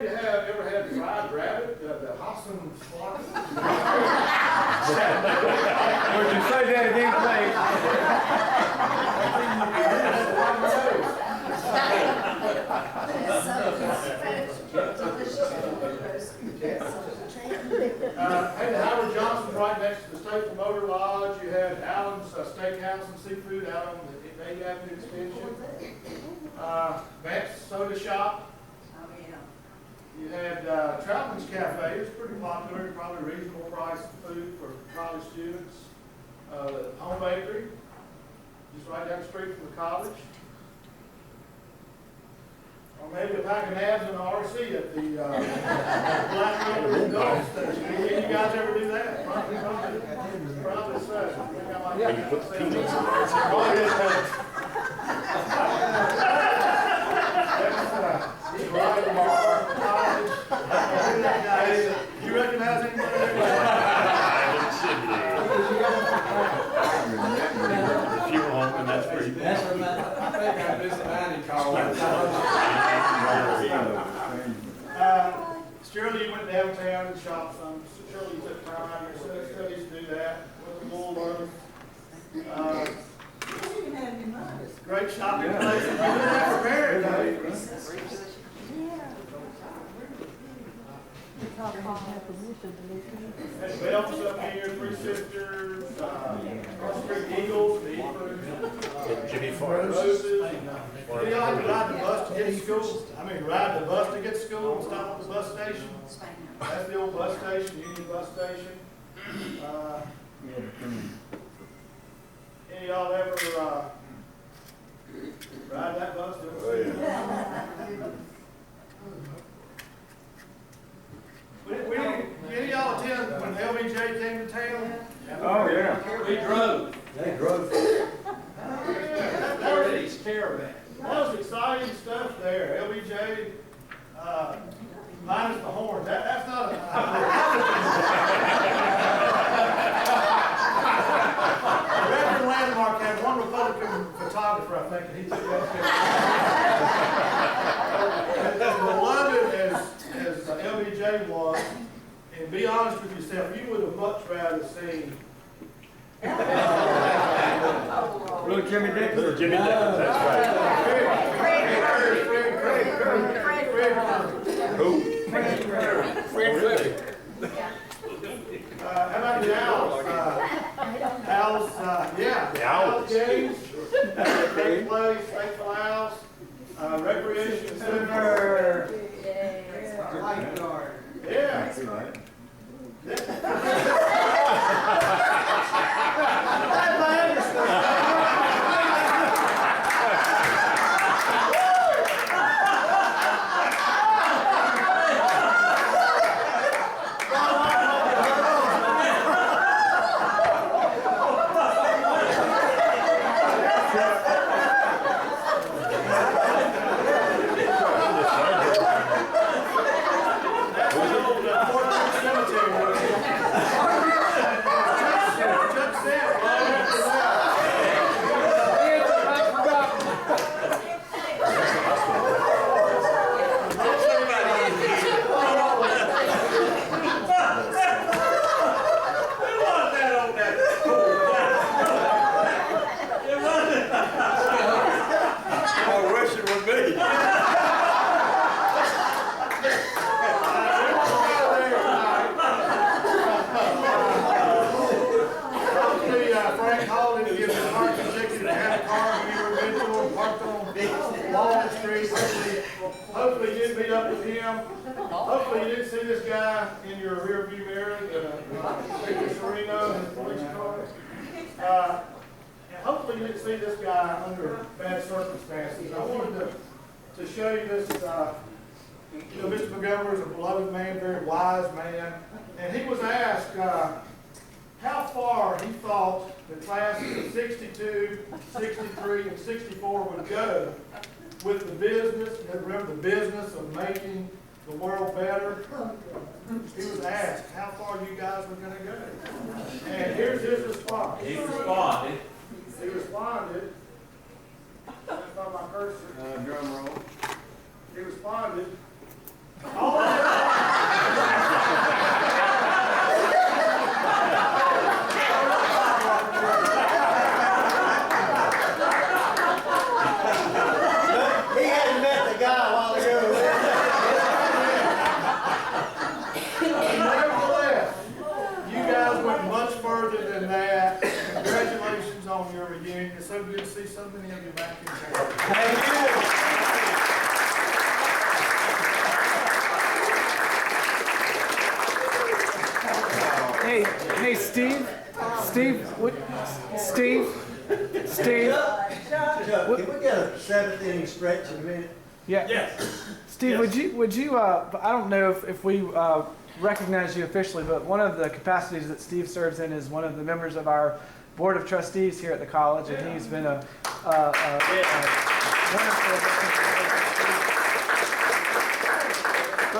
You have ever had fried rabbit, the Hassan slaughter? Would you say that again, please? Hey, the Howard Johnson right next to the Staple Motor Lodge. You had Allen's Steakhouse and Seafood out on the 8th Avenue extension. Vance Soda Shop. You had Troutman's Cafe. It's pretty popular, probably reasonable price food for college students. Home Bakery, just right down the street from the college. Or maybe a pack of nabs in the RC at the Black River Golf Station. Any of you guys ever do that? Probably so. Maybe put the peanuts in there. You recognize anybody? If you were home, and that's pretty cool. That's from that. I think I missed mine in college. Shirley, you went downtown and shopped some. Shirley, you took time. Your studies to do that. Went to Woolworth. Great shopping place. You did that for Mary, There's Belts up here, Three Sisters, Cross Street Eagles, the Eagles, Jimmy Farr. Roses. You know, I could ride the bus to get to school. Ride the bus to get to school and stop at the bus station. That's the old bus station, Union Bus Station. Any of y'all ever ride that bus? Any of y'all attend when LBJ came to town? Oh, yeah. We drove. They drove. Mercedes Caravan. That was exciting stuff there. LBJ, minus the horn. That's not a. Reverend Landmark had one Republican photographer, I think, and he took that picture. As beloved as LBJ was, and be honest with yourself, you would have much rather seen. Little Jimmy Dixon. Little Jimmy Dixon, that's right. Who? Fred. How about the Owls? Owls, yeah. The Owls. Games. Great place, Faithful Owls. Recreation Center. Lifeguard. Yeah. That's right. Hopefully you didn't meet up with him. Hopefully you didn't see this guy in your rear view mirror, Victor Sereno in the police car. And hopefully you didn't see this guy under bad circumstances. I wanted to show you this. Mr. Montgomery is a beloved man, very wise man. And he was asked how far he thought the classes of 62, 63, and 64 would go with the business, remember the business of making the world better. He was asked how far you guys were going to go. And here's his response. He responded. He responded. That's on my cursor. Drum roll. He responded, all so many of you back in town. Hey, Steve. Steve. Chuck, can we get a seventh inning stretch in a minute? Yeah. Yes. Steve, would you? I don't know if we recognize you officially, but one of the capacities that Steve serves in is one of the members of our board of trustees here at the college, and he's been a wonderful.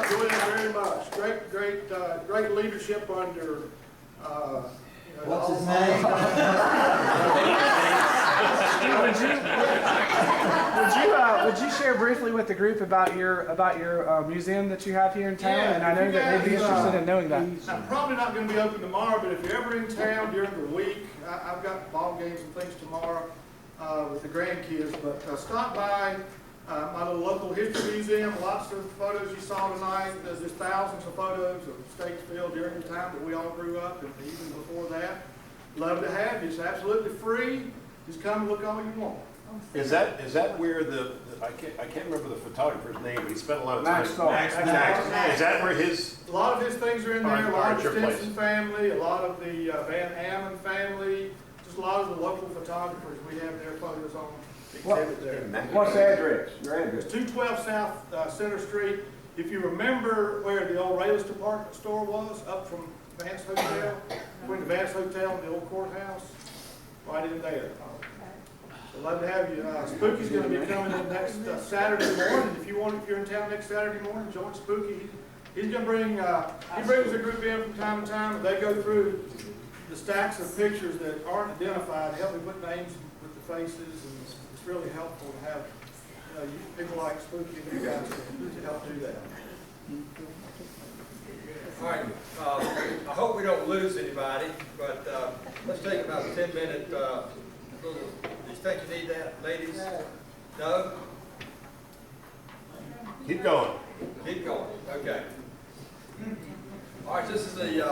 Doing very much. Great leadership under, What's his name? Would you share briefly with the group about your museum that you have here in town? Yeah, And I know that they'd be interested in knowing that. I'm probably not going to be open tomorrow, but if you're ever in town during the week, I've got ball games and things tomorrow with the grandkids, but stop by my little local history museum. Lots of photos you saw tonight. There's just thousands of photos of Statesville during the time that we all grew up and even before that. Love to have you. It's absolutely free. Just come look all you want. Is that where I can't remember the photographer's name, but he spent a lot of time. Max Starr. Is that where his? A lot of his things are in there. A lot of the Your place. Stinson family, a lot of the Van Ammon family, just a lot of the local photographers. We have their photos on exhibit there. What's the address? Your address? It's 212 South Center Street. If you remember where the old Rails Department store was, up from Vance Hotel, between the Vance Hotel and the old courthouse, right in there. I'd love to have you. Spooky's going to be coming in next Saturday morning. If you're in town next Saturday morning, join Spooky. He's going to bring, he brings a group in from time to time, and they go through the stacks of pictures that aren't identified, help me put names with the faces, and it's really helpful to have people like Spooky and you guys to help do that. All right, I hope we don't lose anybody, but let's take about a 10-minute little, do you think you need that, ladies? No? Keep going. Keep going, okay. All right, this is the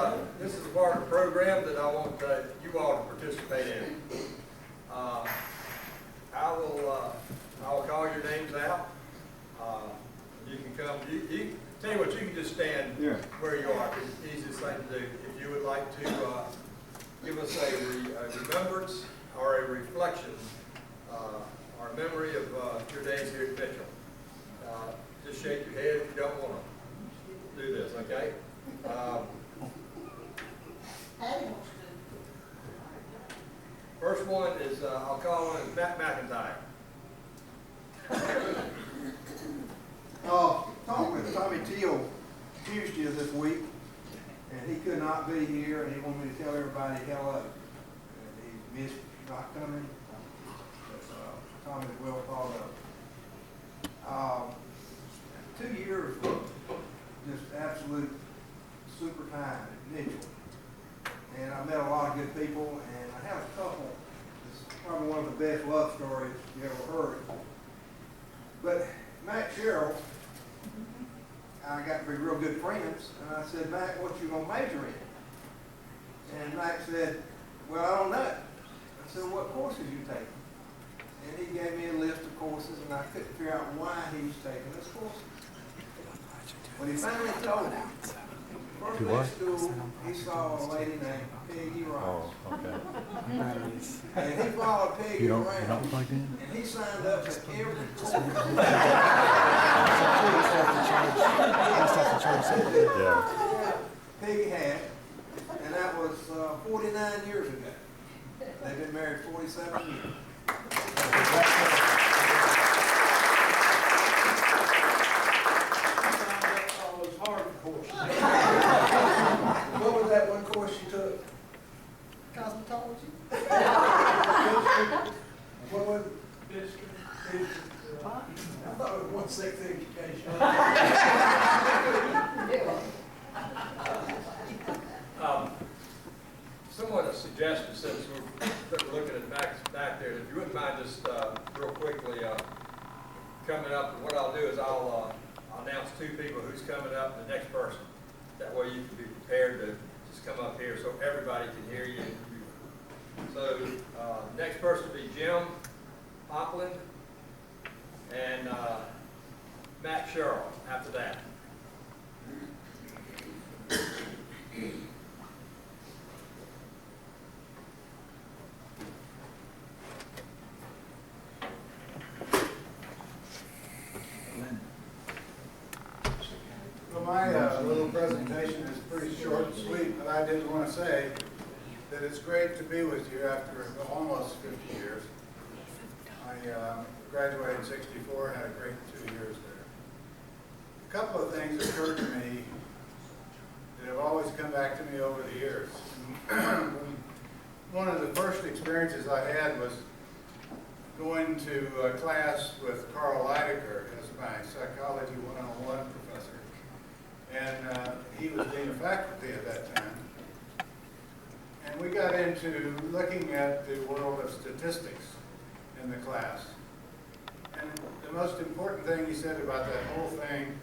part of the program that I want you all to participate in. I will call your names out. You can come, tell you what, you can just stand where you are. It's the easiest thing to do. If you would like to give us a remembrance or a reflection or a memory of your days here at Mitchell. Just shake your head if you don't want to do this, okay? First one is, I'll call on Matt McIntyre. Talked with Tommy Teal Tuesday of this week, and he could not be here, and he wanted me to tell everybody hello. And he missed not coming. But, Tommy's well thought of. 2 years, just absolute super time at Mitchell. And I met a lot of good people, and I have a couple. It's probably one of the best love stories you ever heard. But Matt Sherrill, I got to be real good friends, and I said, Matt, what you gonna major in? And Matt said, well, I don't know. I said, what courses you taking? And he gave me a list of courses, and I couldn't figure out why he was taking this course. When he finally told me, first day of school, he saw a lady named Peggy Rice. And he followed Peggy around, and he signed up for every course. Peggy had, and that was 49 years ago. They've been married 47 years. What was that one course you took? Cosmetology. What was it? I thought it was one sex education. Someone has suggested, since we're looking at back there, if you wouldn't mind just real quickly coming up, and what I'll do is I'll announce two people who's coming up and the next person. That way you can be prepared to just come up here so everybody can hear you. So next person will be Jim Auckland, and Matt Sherrill after that. Well, my little presentation is pretty short and sweet, but I did want to say that it's great to be with you after almost 50 years. I graduated in '64, had a great 2 years there. A couple of things occurred to me that have always come back to me over the years. One of the first experiences I had was going to a class with Carl Leidecker as my Psychology 101 professor. And he was dean of faculty at that time. And we got into looking at the world of statistics in the class. And the most important thing he said about that whole thing